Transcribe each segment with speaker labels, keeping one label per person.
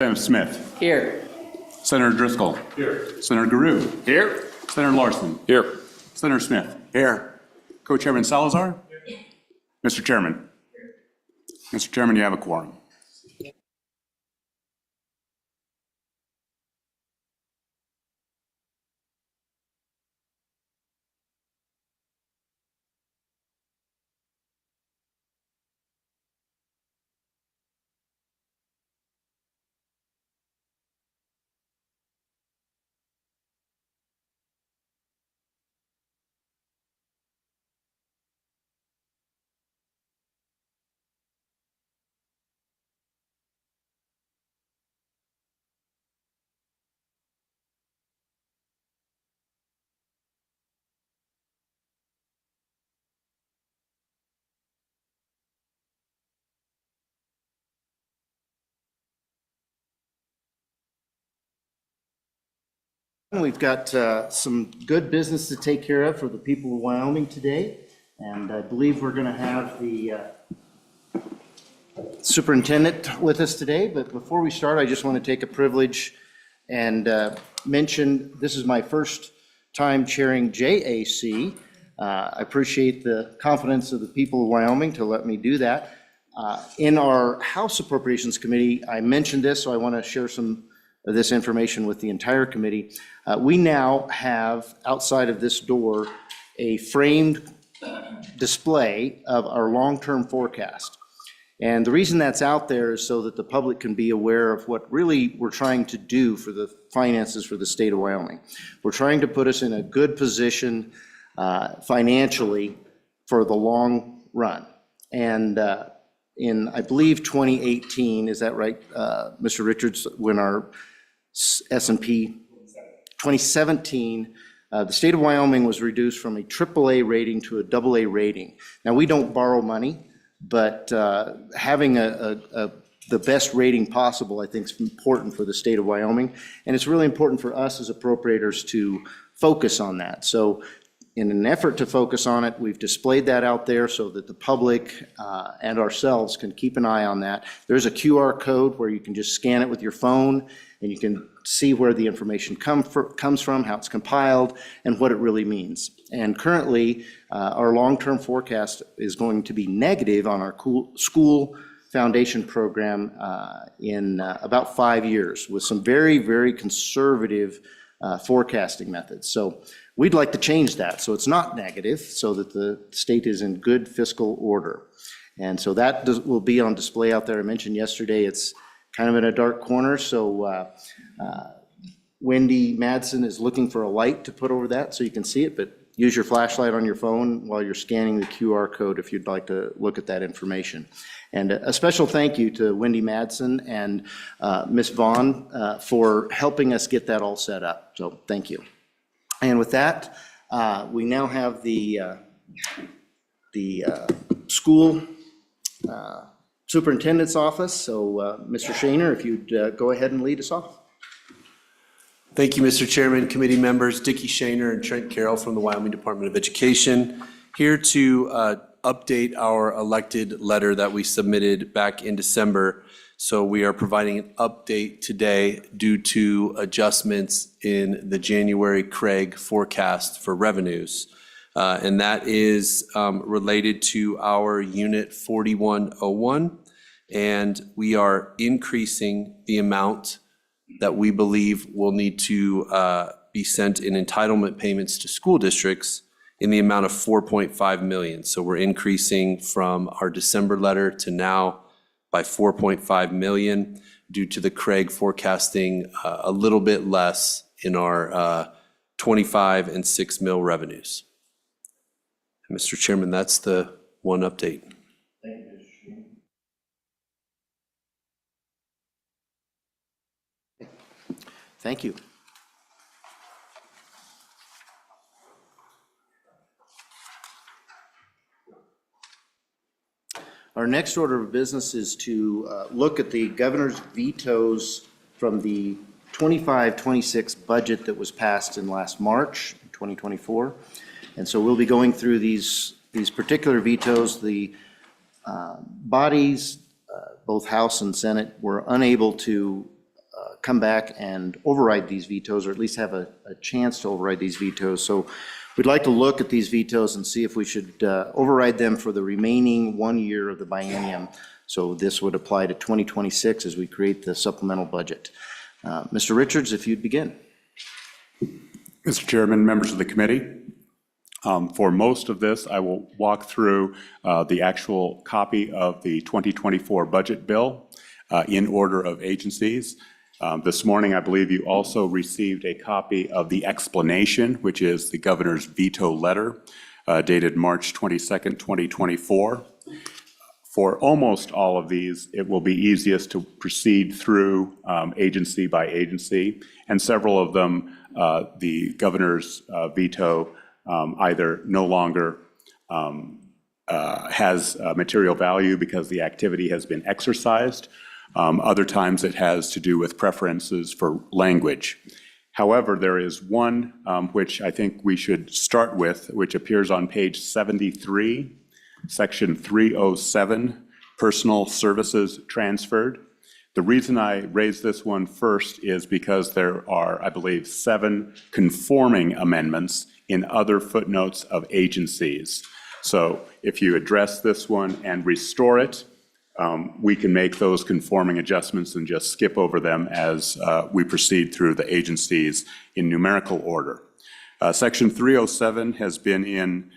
Speaker 1: Senator Smith.
Speaker 2: Here.
Speaker 1: Senator Driscoll.
Speaker 3: Here.
Speaker 1: Senator Guru.
Speaker 3: Here.
Speaker 1: Senator Larson.
Speaker 3: Here.
Speaker 1: Senator Smith.
Speaker 3: Here.
Speaker 1: Co-Chairman Salazar. Mr. Chairman. Mr. Chairman, you have a quorum.
Speaker 4: We've got some good business to take care of for the people of Wyoming today, and I believe we're going to have the superintendent with us today. But before we start, I just want to take a privilege and mention this is my first time chairing JAC. I appreciate the confidence of the people of Wyoming to let me do that. In our House Appropriations Committee, I mentioned this, so I want to share some of this information with the entire committee. We now have, outside of this door, a framed display of our long-term forecast. And the reason that's out there is so that the public can be aware of what really we're trying to do for the finances for the state of Wyoming. We're trying to put us in a good position financially for the long run. And in, I believe, 2018, is that right, Mr. Richards, when our S&P 2017, the state of Wyoming was reduced from a AAA rating to a AA rating. Now, we don't borrow money, but having the best rating possible, I think, is important for the state of Wyoming. And it's really important for us as appropriators to focus on that. So in an effort to focus on it, we've displayed that out there so that the public and ourselves can keep an eye on that. There's a QR code where you can just scan it with your phone, and you can see where the information comes from, how it's compiled, and what it really means. And currently, our long-term forecast is going to be negative on our school foundation program in about 5 years with some very, very conservative forecasting methods. So we'd like to change that so it's not negative, so that the state is in good fiscal order. And so that will be on display out there. I mentioned yesterday it's kind of in a dark corner, so Wendy Madsen is looking for a light to put over that so you can see it, but use your flashlight on your phone while you're scanning the QR code if you'd like to look at that information. And a special thank you to Wendy Madsen and Ms. Vaughn for helping us get that all set up, so thank you. And with that, we now have the school superintendent's office. So Mr. Shaner, if you'd go ahead and lead us off.
Speaker 5: Thank you, Mr. Chairman, committee members, Dickie Shaner and Trent Carroll from the Wyoming Department of Education, here to update our elected letter that we submitted back in December. So we are providing an update today due to adjustments in the January Craig forecast for revenues. And that is related to our Unit 4101. And we are increasing the amount that we believe will need to be sent in entitlement payments to school districts in the amount of $4.5 million. So we're increasing from our December letter to now by $4.5 million due to the Craig forecasting a little bit less in our 25 and 6 mil revenues. Mr. Chairman, that's the one update.
Speaker 4: Thank you. Our next order of business is to look at the governor's vetoes from the 25-26 budget that was passed in last March, 2024. And so we'll be going through these particular vetoes. The bodies, both House and Senate, were unable to come back and override these vetoes, or at least have a chance to override these vetoes. So we'd like to look at these vetoes and see if we should override them for the remaining 1 year of the biennium. So this would apply to 2026 as we create the supplemental budget. Mr. Richards, if you'd begin.
Speaker 1: Mr. Chairman, members of the committee, for most of this, I will walk through the actual copy of the 2024 budget bill in order of agencies. This morning, I believe you also received a copy of the explanation, which is the governor's veto letter dated March 22nd, 2024. For almost all of these, it will be easiest to proceed through agency by agency, and several of them, the governor's veto either no longer has material value because the activity has been exercised. Other times it has to do with preferences for language. However, there is one which I think we should start with, which appears on page 73, section 307, personal services transferred. The reason I raise this one first is because there are, I believe, 7 conforming amendments in other footnotes of agencies. So if you address this one and restore it, we can make those conforming adjustments and just skip over them as we proceed through the agencies in numerical order. Section 307 has been in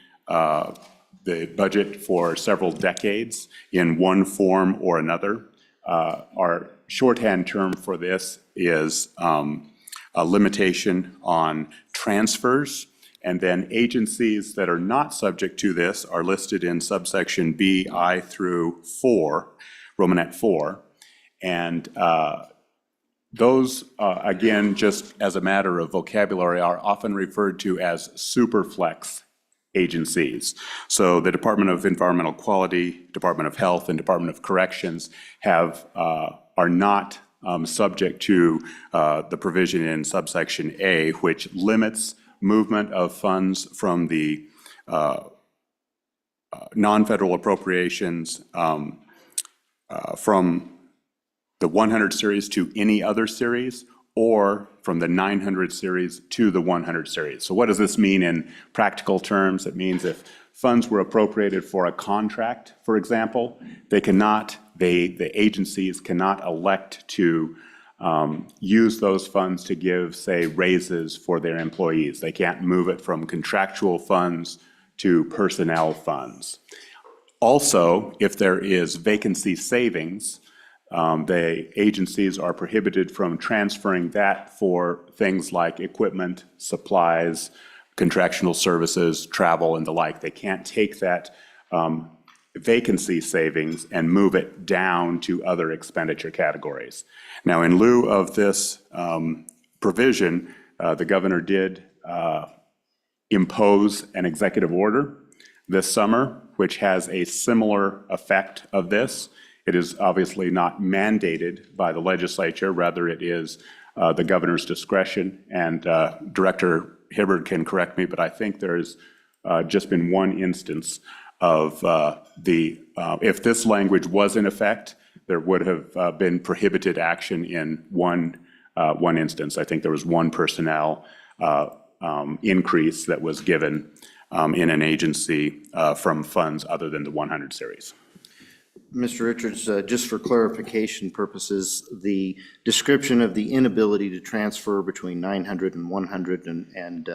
Speaker 1: the budget for several decades in one form or another. Our shorthand term for this is a limitation on transfers, and then agencies that are not subject to this are listed in subsection B, I through 4, Romanet 4. And those, again, just as a matter of vocabulary, are often referred to as superflex agencies. So the Department of Environmental Quality, Department of Health, and Department of Corrections are not subject to the provision in subsection A, which limits movement of funds from the non-federal appropriations from the 100 series to any other series, or from the 900 series to the 100 series. So what does this mean in practical terms? It means if funds were appropriated for a contract, for example, the agencies cannot elect to use those funds to give, say, raises for their employees. They can't move it from contractual funds to personnel funds. Also, if there is vacancy savings, the agencies are prohibited from transferring that for things like equipment, supplies, contractual services, travel, and the like. They can't take that vacancy savings and move it down to other expenditure categories. Now, in lieu of this provision, the governor did impose an executive order this summer, which has a similar effect of this. It is obviously not mandated by the legislature, rather it is the governor's discretion, and Director Hibbard can correct me, but I think there's just been one instance of if this language was in effect, there would have been prohibited action in one instance. I think there was one personnel increase that was given in an agency from funds other than the 100 series.
Speaker 4: Mr. Richards, just for clarification purposes, the description of the inability to transfer between 900 and 100 and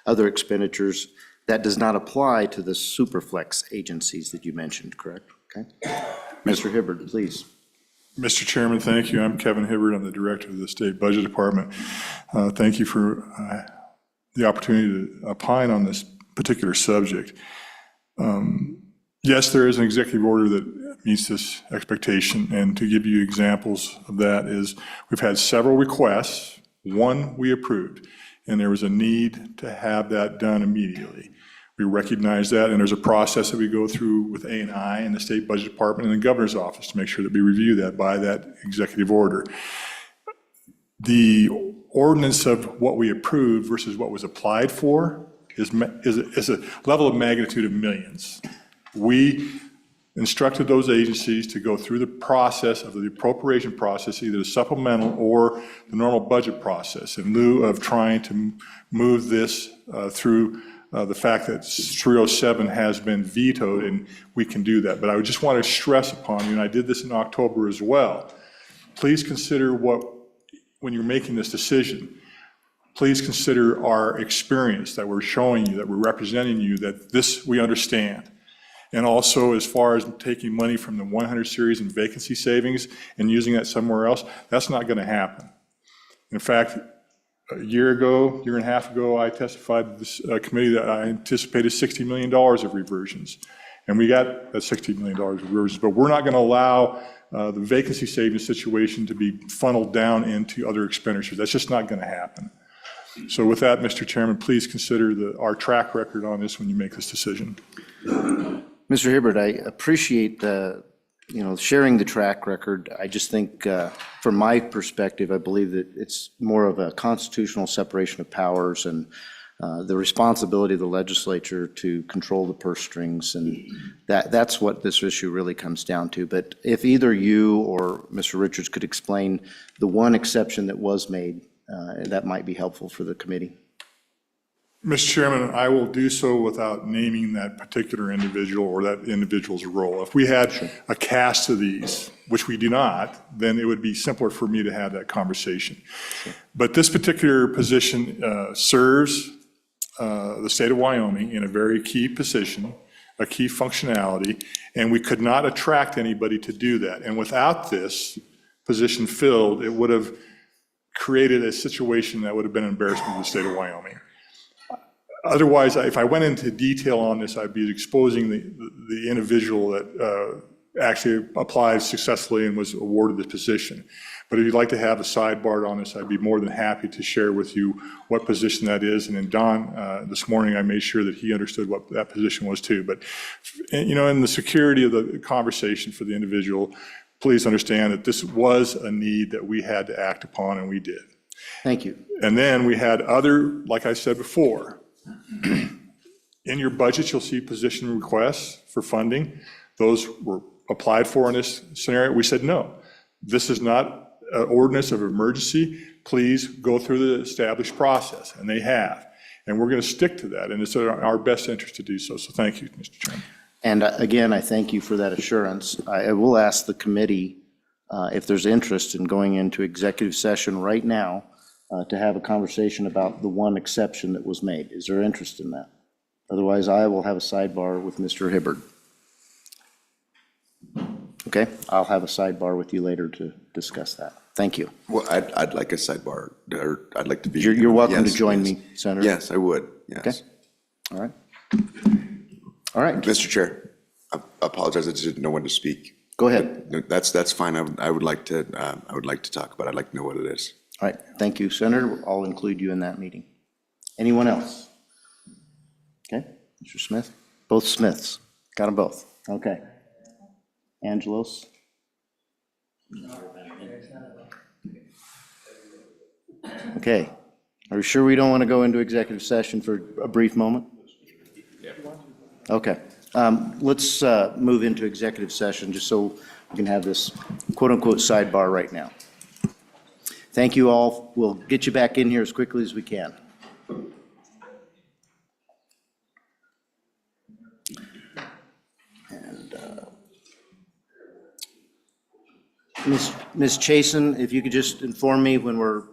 Speaker 4: other expenditures, that does not apply to the superflex agencies that you mentioned, correct? Okay. Mr. Hibbard, please.
Speaker 2: Mr. Chairman, thank you. I'm Kevin Hibbard. I'm the Director of the State Budget Department. Thank you for the opportunity to opine on this particular subject. Yes, there is an executive order that meets this expectation, and to give you examples of that is we've had several requests. One we approved, and there was a need to have that done immediately. We recognize that, and there's a process that we go through with A&I and the State Budget Department and the Governor's Office to make sure that we review that by that executive order. The ordinance of what we approved versus what was applied for is a level of magnitude of millions. We instructed those agencies to go through the process of the appropriation process, either the supplemental or the normal budget process, in lieu of trying to move this through the fact that 307 has been vetoed, and we can do that. But I would just want to stress upon you, and I did this in October as well, please consider when you're making this decision, please consider our experience that we're showing you, that we're representing you, that this we understand. And also, as far as taking money from the 100 series and vacancy savings and using that somewhere else, that's not going to happen. In fact, a year and a half ago, I testified to this committee that I anticipated $60 million of reversions. And we got that $60 million of reversions, but we're not going to allow the vacancy savings situation to be funneled down into other expenditures. That's just not going to happen. So with that, Mr. Chairman, please consider our track record on this when you make this decision.
Speaker 4: Mr. Hibbert, I appreciate sharing the track record. I just think, from my perspective, I believe that it's more of a constitutional separation of powers and the responsibility of the legislature to control the purse strings, and that's what this issue really comes down to. But if either you or Mr. Richards could explain the one exception that was made, that might be helpful for the committee.
Speaker 2: Mr. Chairman, I will do so without naming that particular individual or that individual's role. If we had a cast of these, which we do not, then it would be simpler for me to have that conversation. But this particular position serves the state of Wyoming in a very key position, a key functionality, and we could not attract anybody to do that. And without this position filled, it would have created a situation that would have been an embarrassment to the state of Wyoming. Otherwise, if I went into detail on this, I'd be exposing the individual that actually applied successfully and was awarded the position. But if you'd like to have a sidebar on this, I'd be more than happy to share with you what position that is. And then Don, this morning, I made sure that he understood what that position was too. But, in the security of the conversation for the individual, please understand that this was a need that we had to act upon, and we did.
Speaker 4: Thank you.
Speaker 2: And then we had like I said before, in your budget, you'll see position requests for funding. Those were applied for in this scenario. We said, no, this is not an ordinance of emergency. Please go through the established process, and they have. And we're going to stick to that, and it's in our best interest to do so. So thank you, Mr. Chairman.
Speaker 4: And again, I thank you for that assurance. I will ask the committee if there's interest in going into executive session right now to have a conversation about the one exception that was made. Is there interest in that? Otherwise, I will have a sidebar with Mr. Hibbert. Okay, I'll have a sidebar with you later to discuss that. Thank you.
Speaker 3: Well, I'd like a sidebar, or I'd like to be.
Speaker 4: You're welcome to
Speaker 3: Yes,
Speaker 4: join
Speaker 3: yes.
Speaker 4: me, Senator.
Speaker 3: Yes, I would, yes.
Speaker 4: Okay, all right. All right,
Speaker 3: Mr. Chair, I apologize, I just didn't know when to speak.
Speaker 4: go ahead.
Speaker 3: No, that's fine. I would like to talk about it. I'd like to know what it is.
Speaker 4: All right, thank you, Senator. I'll include you in that meeting. Anyone else? Okay, Mr. Smith? Both Smiths. Got them both. Okay. Angelos? Okay. Are we sure we don't want to go into executive session for a brief moment? Okay. Let's move into executive session just so we can have this quote-unquote sidebar right now. Thank you all. We'll get you back in here as quickly as we can. And Ms. Chason, if you could just inform me when we're